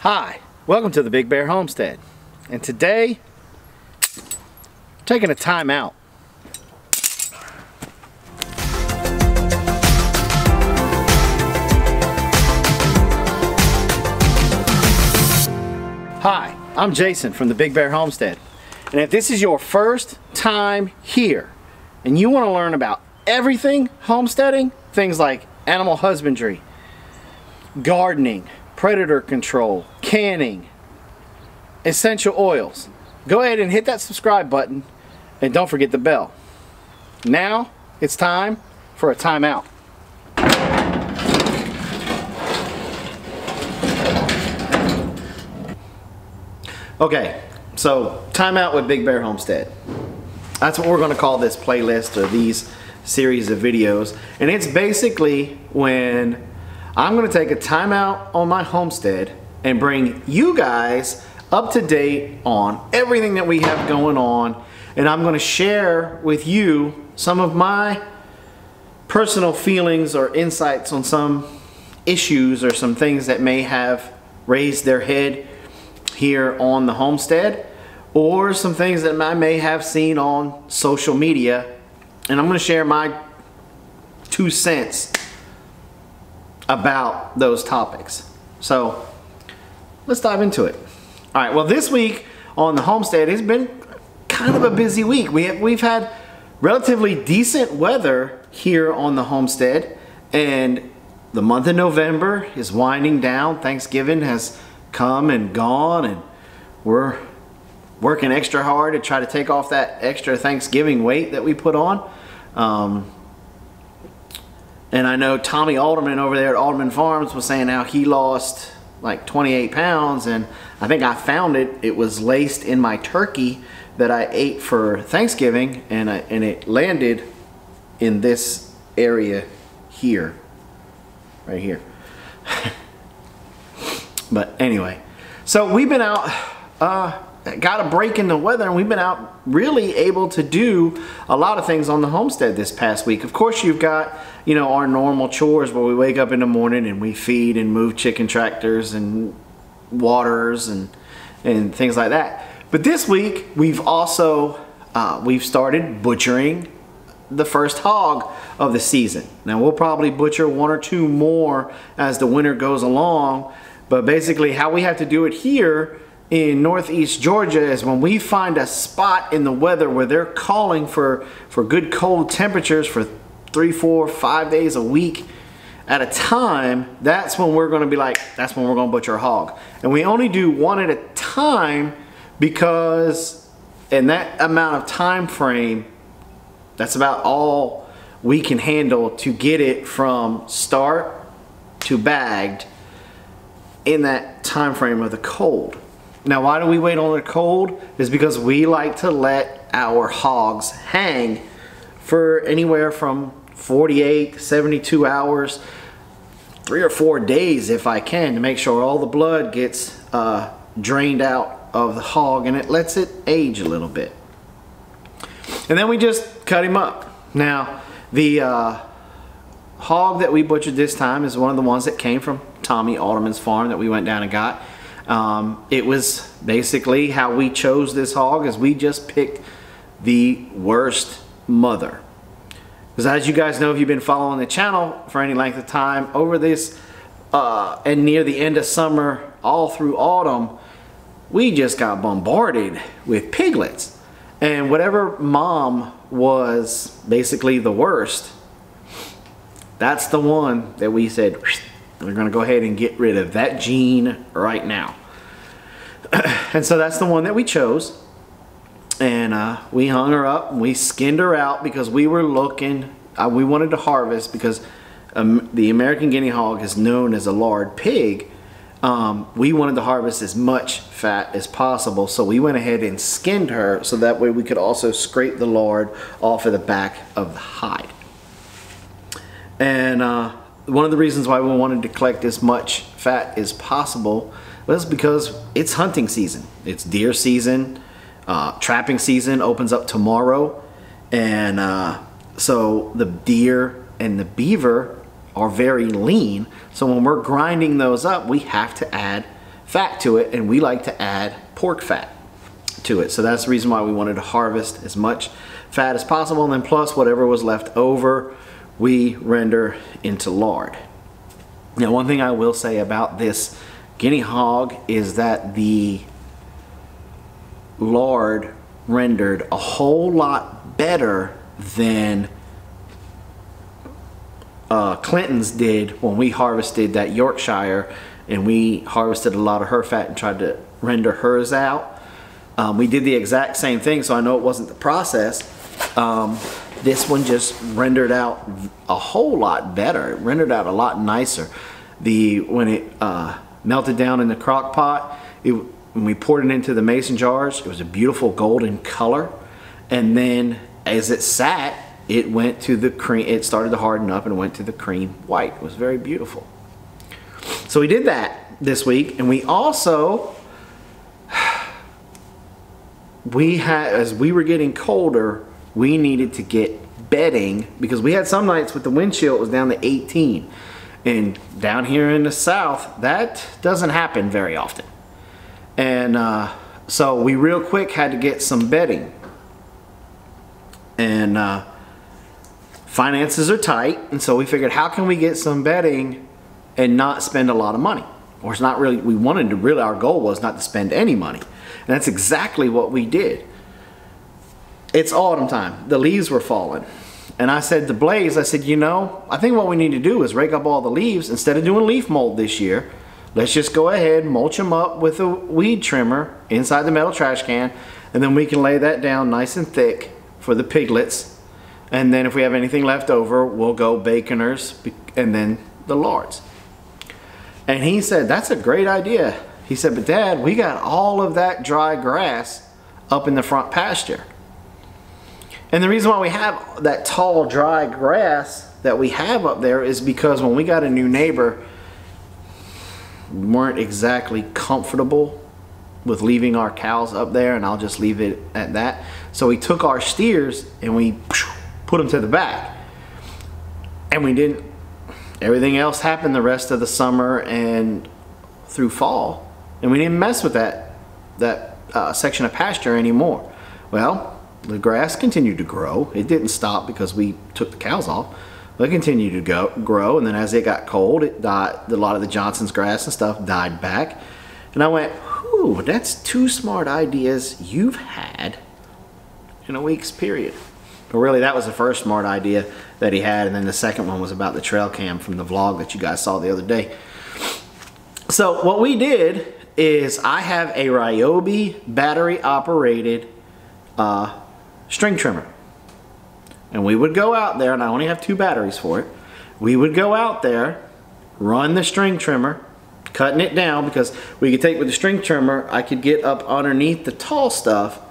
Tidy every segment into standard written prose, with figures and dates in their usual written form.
Hi, welcome to the Big Bear Homestead, and today I'm taking a time out. Hi, I'm Jason from the Big Bear Homestead, and if this is your first time here and you want to learn about everything homesteading, things like animal husbandry, gardening, predator control, canning, essential oils, go ahead and hit that subscribe button and don't forget the bell. Now it's time for a timeout. Okay, so timeout with Big Bear Homestead. That's what we're going to call this playlist or these series of videos, and it's basically when I'm going to take a timeout on my homestead and bring you guys up to date on everything that we have going on, and I'm going to share with you some of my personal feelings or insights on some issues or some things that may have raised their head here on the homestead, or some things that I may have seen on social media, and I'm going to share my 2 cents about those topics. So let's dive into it. All right, well, this week on the homestead has been kind of a busy week. We've had relatively decent weather here on the homestead, and the month of November is winding down. Thanksgiving has come and gone, and we're working extra hard to try to take off that extra Thanksgiving weight that we put on. And I know Tommy Alderman over there at Alderman Farms was saying how he lost like 28 pounds, and I think I found it. It was laced in my turkey that I ate for Thanksgiving, and it landed in this area here, right here. But anyway, so we've been out, got a break in the weather, and we've been out really able to do a lot of things on the homestead this past week. Of course, you've got, you know, our normal chores where we wake up in the morning and we feed and move chicken tractors and waters and things like that. But this week we've also we've started butchering the first hog of the season. Now we'll probably butcher 1 or 2 more as the winter goes along, but basically how we have to do it here in northeast Georgia is when we find a spot in the weather where they're calling for good cold temperatures for 3, 4, 5 days a week at a time, that's when we're going to be like, that's when we're going to butcher a hog. And we only do 1 at a time because in that amount of time frame, that's about all we can handle to get it from start to bagged in that time frame of the cold. Now, why do we wait on the cold? Is because we like to let our hogs hang for anywhere from 48 to 72 hours, 3 or 4 days if I can, to make sure all the blood gets drained out of the hog and it lets it age a little bit. And then we just cut him up. Now, the hog that we butchered this time is one of the ones that came from Tommy Alderman's farm that we went down and got. It was basically how we chose this hog is we just picked the worst mother. Because as you guys know, if you've been following the channel for any length of time, over this and near the end of summer all through autumn, we just got bombarded with piglets. And whatever mom was basically the worst, that's the one that we said, we're going to go ahead and get rid of that gene right now. And so that's the one that we chose. And we hung her up and we skinned her out because we were looking, we wanted to harvest because the American guinea hog is known as a lard pig. We wanted to harvest as much fat as possible, so we went ahead and skinned her so that way we could also scrape the lard off of the back of the hide. And one of the reasons why we wanted to collect as much fat as possible was because it's hunting season. It's deer season. Trapping season opens up tomorrow, and so the deer and the beaver are very lean, so when we're grinding those up we have to add fat to it, and we like to add pork fat to it. So that's the reason why we wanted to harvest as much fat as possible, and then plus whatever was left over we render into lard. Now, one thing I will say about this guinea hog is that the lard rendered a whole lot better than Clinton's did when we harvested that Yorkshire, and we harvested a lot of her fat and tried to render hers out. We did the exact same thing, so I know it wasn't the process. This one just rendered out a whole lot better. It rendered out a lot nicer. When it melted down in the crock pot, when we poured it into the mason jars, it was a beautiful golden color. And then as it sat, it went to the cream. It started to harden up and went to the cream white. It was very beautiful. So we did that this week, and we also as we were getting colder, we needed to get bedding, because we had some nights with the wind chill it was down to 18, and down here in the south that doesn't happen very often. And so we real quick had to get some bedding, and finances are tight, and so we figured, how can we get some bedding and not spend a lot of money? Or it's not really, we wanted to really, our goal was not to spend any money. And that's exactly what we did. It's autumn time. The leaves were falling. And I said to Blaze, I said, you know, I think what we need to do is rake up all the leaves. Instead of doing leaf mold this year, let's just go ahead, mulch them up with a weed trimmer inside the metal trash can, and then we can lay that down nice and thick for the piglets. And then if we have anything left over, we'll go baconers and then the lards. And he said, that's a great idea. He said, but Dad, we got all of that dry grass up in the front pasture. And the reason why we have that tall dry grass that we have up there is because when we got a new neighbor, we weren't exactly comfortable with leaving our cows up there, and I'll just leave it at that. So we took our steers and we put them to the back. And we didn't, everything else happened the rest of the summer and through fall. And we didn't mess with that section of pasture anymore. Well, the grass continued to grow. It didn't stop because we took the cows off. But it continued to grow, and then as it got cold, it died. A lot of the Johnson's grass and stuff died back. And I went, whew, that's 2 smart ideas you've had in a week's period. But really, that was the first smart idea that he had, and then the second one was about the trail cam from the vlog that you guys saw the other day. So what we did is, I have a Ryobi battery operated string trimmer, and we would go out there, and I only have 2 batteries for it. We would go out there, run the string trimmer, cutting it down, because we could take with the string trimmer, I could get up underneath the tall stuff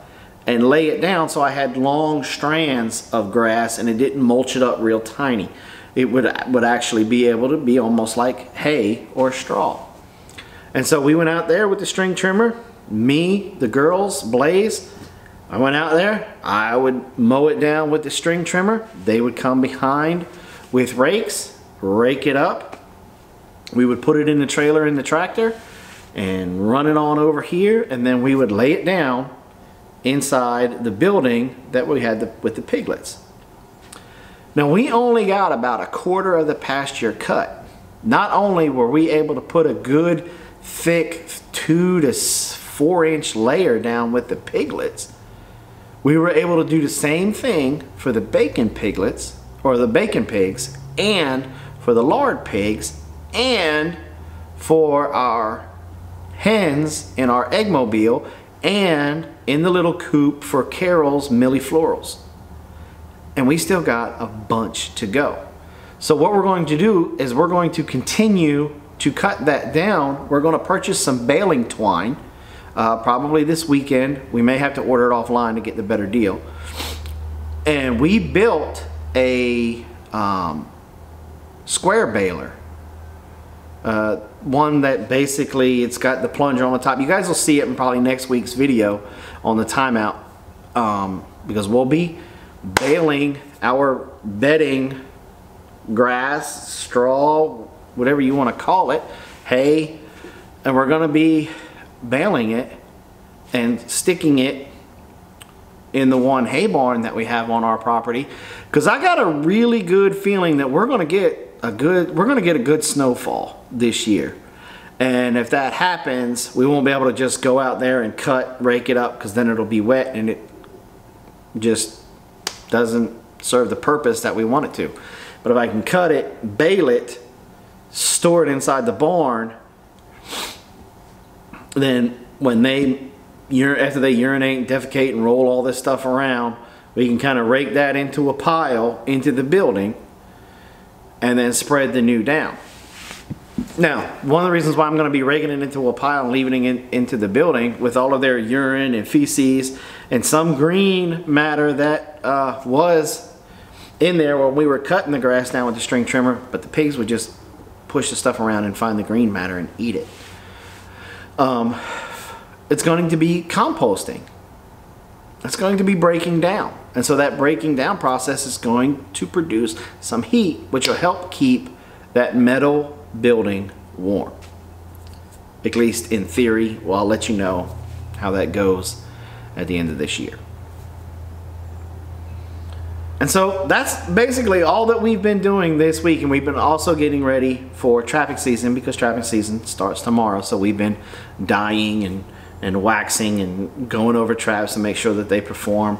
and lay it down so I had long strands of grass and it didn't mulch it up real tiny. It would actually be able to be almost like hay or straw. And so we went out there with the string trimmer, me, the girls, Blaze. I went out there, I would mow it down with the string trimmer. They would come behind with rakes, rake it up. We would put it in the trailer in the tractor and run it on over here, and then we would lay it down inside the building that we had with the piglets. Now, we only got about 1/4 of the pasture cut. Not only were we able to put a good thick 2 to 4 inch layer down with the piglets, we were able to do the same thing for the bacon piglets, or the bacon pigs, and for the lard pigs, and for our hens in our eggmobile, and in the little coop for Carol's milliflorals. And we still got a bunch to go. So what we're going to do is we're going to continue to cut that down. We're going to purchase some baling twine probably this weekend. We may have to order it offline to get the better deal. And we built a square baler. One that basically, it's got the plunger on the top. You guys will see it in probably next week's video on the timeout, because we'll be baling our bedding, grass, straw, whatever you want to call it, hay, and we're going to be baling it and sticking it in the one hay barn that we have on our property, because I got a really good feeling that we're going to get a good snowfall this year. And if that happens, we won't be able to just go out there and rake it up, because then it'll be wet and it just doesn't serve the purpose that we want it to. But if I can cut it, bale it, store it inside the barn, then when after they urinate, defecate, and roll all this stuff around, we can kind of rake that into a pile into the building and then spread the new down. Now, one of the reasons why I'm going to be raking it into a pile and leaving it into the building with all of their urine and feces and some green matter that was in there when we were cutting the grass down with the string trimmer, but the pigs would just push the stuff around and find the green matter and eat it. It's going to be composting. It's going to be breaking down. And so that breaking down process is going to produce some heat, which will help keep that metal building warm. At least in theory. Well, I'll let you know how that goes at the end of this year. And so that's basically all that we've been doing this week, and we've been also getting ready for trapping season, because trapping season starts tomorrow. So we've been dyeing and waxing and going over traps to make sure that they perform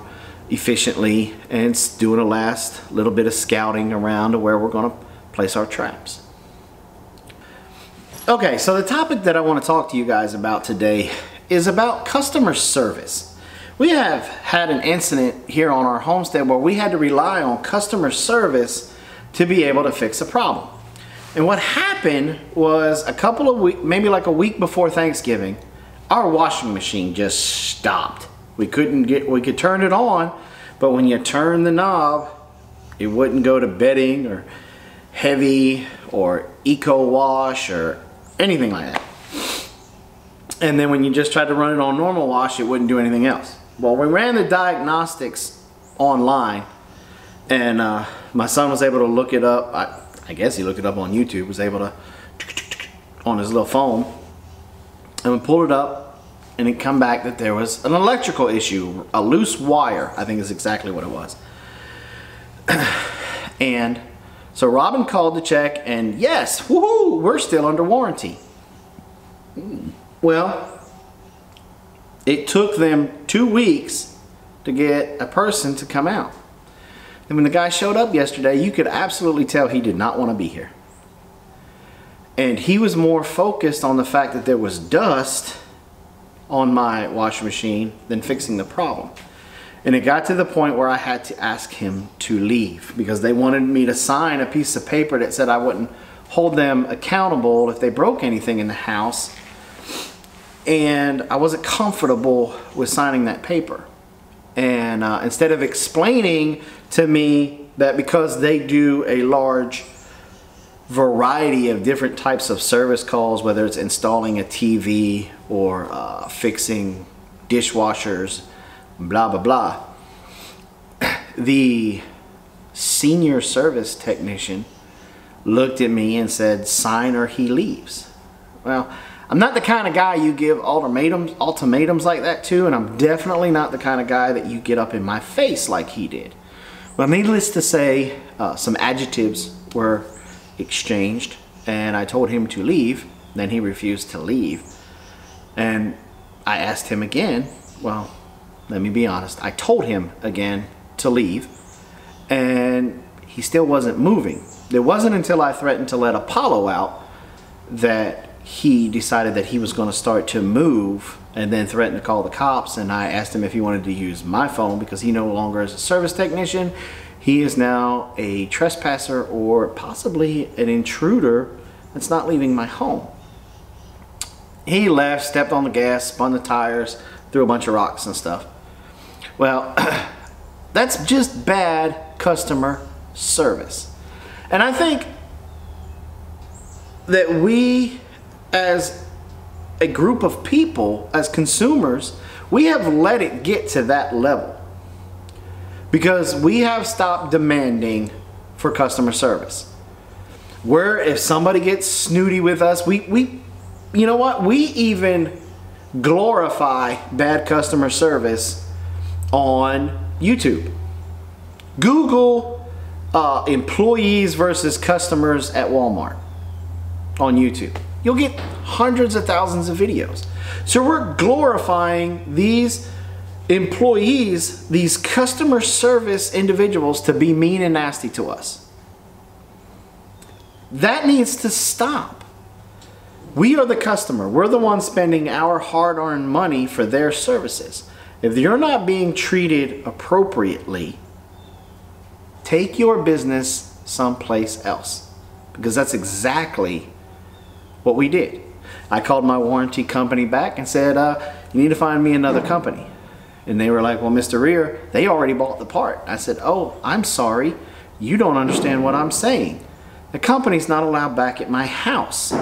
efficiently, and doing a last little bit of scouting around to where we're going to place our traps. Okay, so the topic that I want to talk to you guys about today is about customer service. We have had an incident here on our homestead where we had to rely on customer service to be able to fix a problem. And what happened was a couple of weeks, maybe like a week before Thanksgiving, our washing machine just stopped. We could turn it on, but when you turn the knob, it wouldn't go to bedding or heavy or eco wash or anything like that. And then when you just tried to run it on normal wash, it wouldn't do anything else. Well, we ran the diagnostics online, and my son was able to look it up. I guess he looked it up on YouTube, was able to on his little phone, and we pulled it up, and it come back that there was an electrical issue, a loose wire, I think is exactly what it was. And so Robin called to check, and yes, woohoo, we're still under warranty. Well, it took them 2 weeks to get a person to come out. And when the guy showed up yesterday, you could absolutely tell he did not want to be here. And he was more focused on the fact that there was dust on my washing machine than fixing the problem. And it got to the point where I had to ask him to leave, because they wanted me to sign a piece of paper that said I wouldn't hold them accountable if they broke anything in the house. And I wasn't comfortable with signing that paper. And instead of explaining to me that because they do a large variety of different types of service calls, whether it's installing a TV or fixing dishwashers, blah, blah, blah, the senior service technician looked at me and said, sign or he leaves. Well, I'm not the kind of guy you give ultimatums like that to, and I'm definitely not the kind of guy that you get up in my face like he did. Well, needless to say, some adjectives were exchanged, and I told him to leave. Then he refused to leave. And I asked him again, well, let me be honest, I told him again to leave, and he still wasn't moving. It wasn't until I threatened to let Apollo out that he decided that he was going to start to move, and then threatened to call the cops. And I asked him if he wanted to use my phone, because he no longer is a service technician. He is now a trespasser, or possibly an intruder that's not leaving my home. He left, stepped on the gas, spun the tires, threw a bunch of rocks and stuff. Well, that's just bad customer service. And I think that we, as a group of people, as consumers, we have let it get to that level, because we have stopped demanding for customer service. Where if somebody gets snooty with us, we you know what? We even glorify bad customer service on YouTube. Google employees versus customers at Walmart on YouTube. You'll get hundreds of thousands of videos. So we're glorifying these employees, these customer service individuals, to be mean and nasty to us. That needs to stop. We are the customer. We're the ones spending our hard-earned money for their services. If you're not being treated appropriately, take your business someplace else, because that's exactly what we did. I called my warranty company back and said, you need to find me another company. And they were like, well, Mr. Rear, they already bought the part. I said, oh, I'm sorry. You don't understand what I'm saying. The company's not allowed back at my house.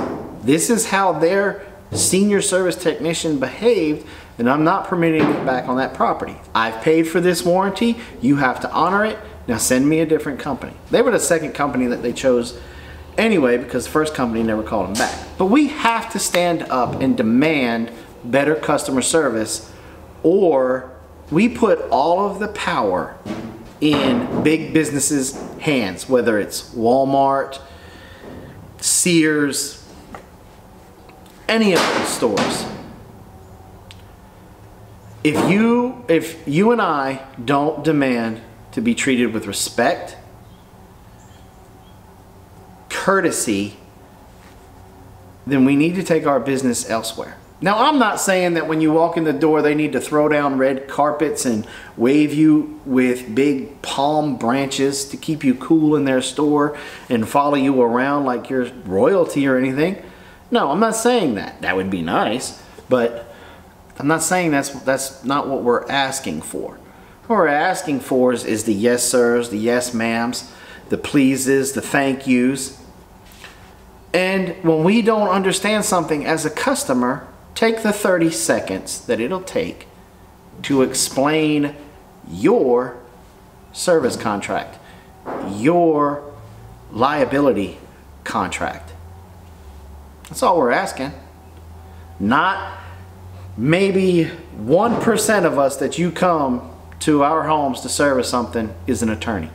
This is how their senior service technician behaved, and I'm not permitting it back on that property. I've paid for this warranty. You have to honor it. Now send me a different company. They were the second company that they chose anyway, because the first company never called them back. But we have to stand up and demand better customer service, or we put all of the power in big businesses' hands, whether it's Walmart, Sears, any of those stores. If you and I don't demand to be treated with respect, courtesy, then we need to take our business elsewhere. Now, I'm not saying that when you walk in the door they need to throw down red carpets and wave you with big palm branches to keep you cool in their store and follow you around like you're royalty or anything. No, I'm not saying that. That would be nice, but I'm not saying that's not what we're asking for. What we're asking for is the yes sirs, the yes ma'ams, the pleases, the thank yous. And when we don't understand something as a customer, take the 30 seconds that it'll take to explain your service contract, your liability contract. That's all we're asking. Not maybe 1% of us that you come to our homes to service something is an attorney.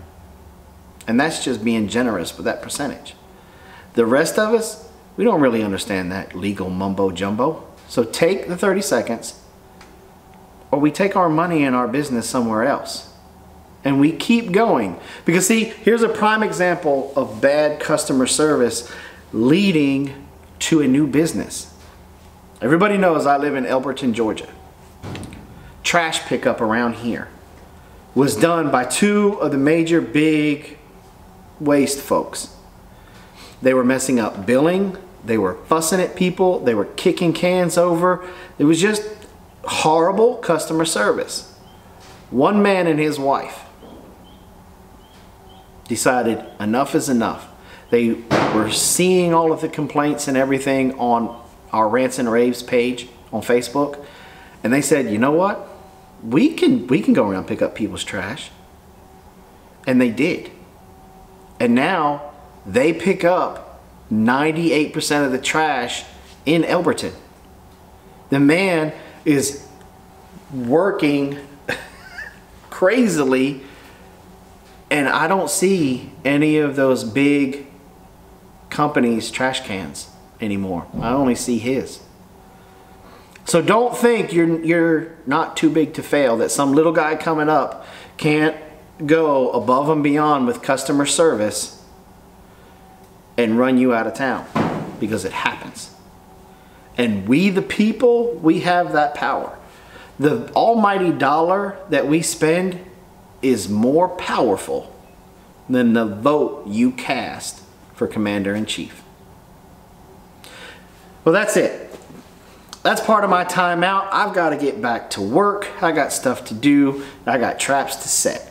And that's just being generous with that percentage. The rest of us, we don't really understand that legal mumbo jumbo. So take the 30 seconds, or we take our money and our business somewhere else. And we keep going. Because see, here's a prime example of bad customer service leading to a new business. Everybody knows I live in Elberton, Georgia. Trash pickup around here was done by two of the major big waste folks. They were messing up billing. They were fussing at people. They were kicking cans over. It was just horrible customer service. One man and his wife decided enough is enough. They were seeing all of the complaints and everything on our Rants and Raves page on Facebook. And they said, you know what? We can go around and pick up people's trash. And they did. And now they pick up 98% of the trash in Elberton. The man is working crazily, and I don't see any of those big companies' trash cans anymore. I only see his. So don't think you're not too big to fail, that some little guy coming up can't go above and beyond with customer service and run you out of town, because it happens. And we the people, we have that power. The almighty dollar that we spend is more powerful than the vote you cast for Commander-in-Chief. Well, that's it. That's part of my time out. I've got to get back to work. I got stuff to do. I got traps to set.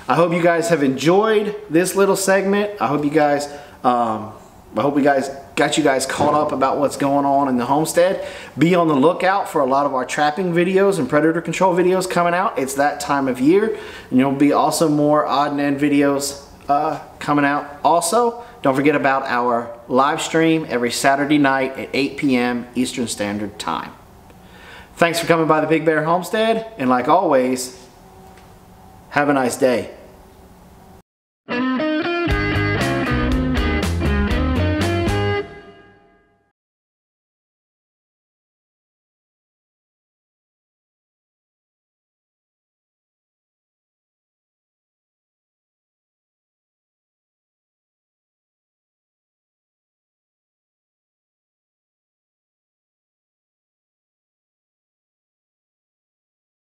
I hope you guys have enjoyed this little segment. I hope you guys got you guys caught up about what's going on in the homestead. Be on the lookout for a lot of our trapping videos and predator control videos coming out. It's that time of year, and there'll be also more odd and end videos coming out. Also, don't forget about our live stream every Saturday night at 8 p.m. Eastern Standard Time. Thanks for coming by the Big Bear Homestead, and like always, have a nice day.